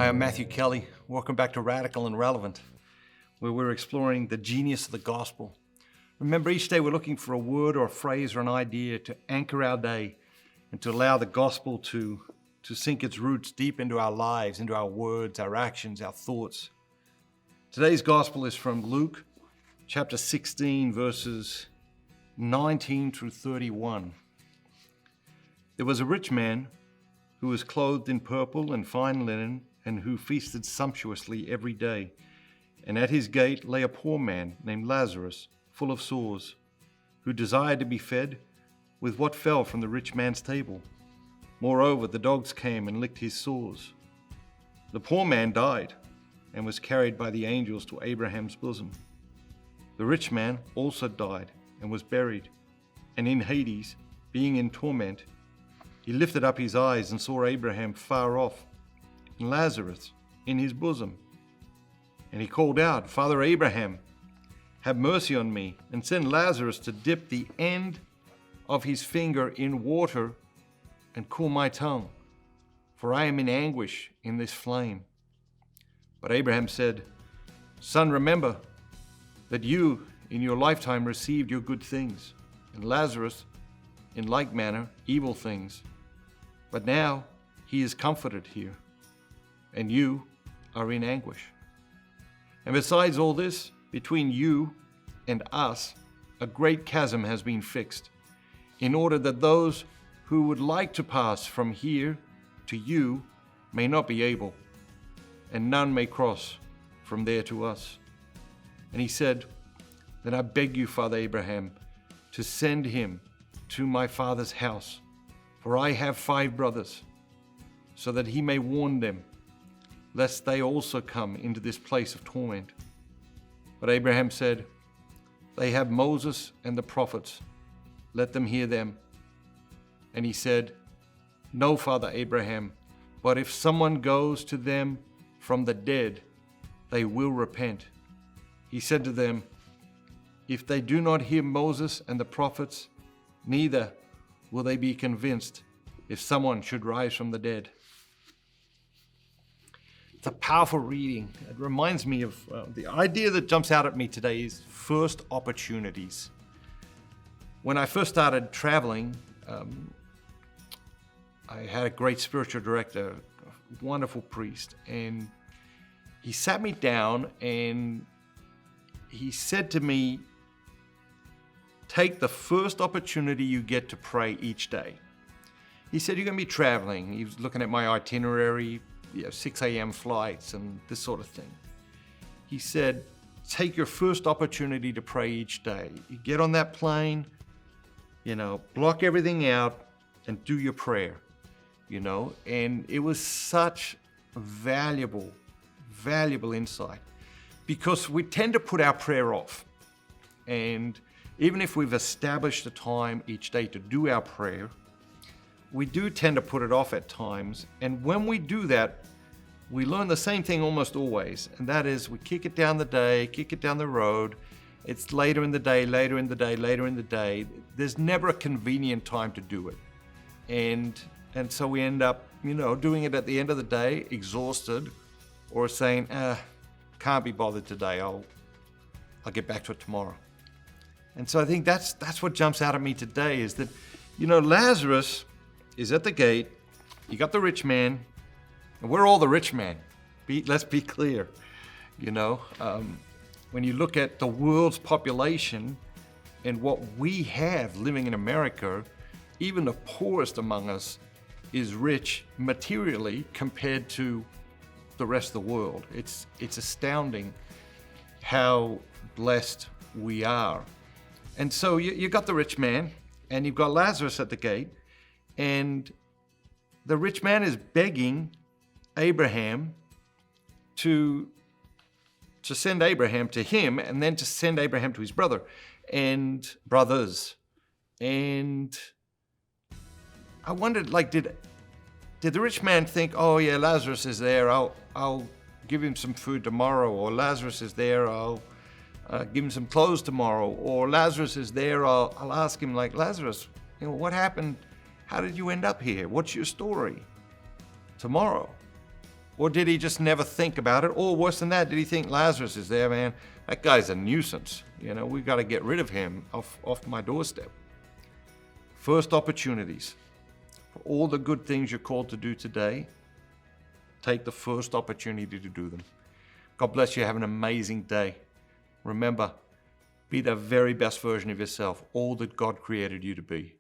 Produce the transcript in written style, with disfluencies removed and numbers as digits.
Hi, I'm Matthew Kelly. Welcome back to Radical and Relevant, where we're exploring the genius of the gospel. Remember, each day we're looking for a word or a phrase or an idea to anchor our day and to allow the gospel to sink its roots deep into our lives, into our words, our actions, our thoughts. Today's gospel is from Luke chapter 16, verses 19 through 31. There was a rich man who was clothed in purple and fine linen, and who feasted sumptuously every day. And at his gate lay a poor man named Lazarus, full of sores, who desired to be fed with what fell from the rich man's table. Moreover, the dogs came and licked his sores. The poor man died and was carried by the angels to Abraham's bosom. The rich man also died and was buried, and in Hades, being in torment, he lifted up his eyes and saw Abraham far off, and Lazarus in his bosom. And he called out, Father Abraham, have mercy on me, and send Lazarus to dip the end of his finger in water and cool my tongue, for I am in anguish in this flame. But Abraham said, Son, remember that you in your lifetime received your good things, and Lazarus in like manner evil things. But now he is comforted here, and you are in anguish. And besides all this, between you and us, a great chasm has been fixed, in order that those who would like to pass from here to you may not be able, and none may cross from there to us. And he said, Then I beg you, Father Abraham, to send him to my father's house, for I have 5 brothers, so that he may warn them, lest they also come into this place of torment. But Abraham said, They have Moses and the prophets. Let them hear them. And he said, No, Father Abraham, but if someone goes to them from the dead, they will repent. He said to them, If they do not hear Moses and the prophets, neither will they be convinced if someone should rise from the dead. It's a powerful reading. It reminds me of the idea that jumps out at me today is first opportunities. When I first started traveling, I had a great spiritual director, a wonderful priest, and he sat me down and he said to me, take the first opportunity you get to pray each day. He said, you're going to be traveling. He was looking at my itinerary, 6 a.m. flights and this sort of thing. He said, take your first opportunity to pray each day. You get on that plane, block everything out and do your prayer, And it was such valuable insight, because we tend to put our prayer off. And even if we've established a time each day to do our prayer, we do tend to put it off at times. And when we do that, we learn the same thing almost always. And that is we kick it down the day, kick it down the road. It's later in the day. There's never a convenient time to do it. And so we end up, doing it at the end of the day, exhausted, or saying, can't be bothered today. I'll get back to it tomorrow. And so I think that's what jumps out at me today is that, Lazarus is at the gate. You got the rich man, and we're all the rich man. Let's be clear. When you look at the world's population and what we have living in America, even the poorest among us is rich materially compared to the rest of the world. It's astounding how blessed we are. And so you got the rich man, and you've got Lazarus at the gate, and the rich man is begging Abraham to send Abraham to him, and then to send Abraham to his brothers. And I wondered, did the rich man think, oh yeah, Lazarus is there, I'll give him some food tomorrow, or Lazarus is there, I'll give him some clothes tomorrow, or Lazarus is there, I'll ask him, Lazarus, what happened? How did you end up here? What's your story? Tomorrow. Or did he just never think about it? Or worse than that, did he think Lazarus is there, man? That guy's a nuisance. We've got to get rid of him off my doorstep. First opportunities. For all the good things you're called to do today, take the first opportunity to do them. God bless you. Have an amazing day. Remember, be the very best version of yourself, all that God created you to be.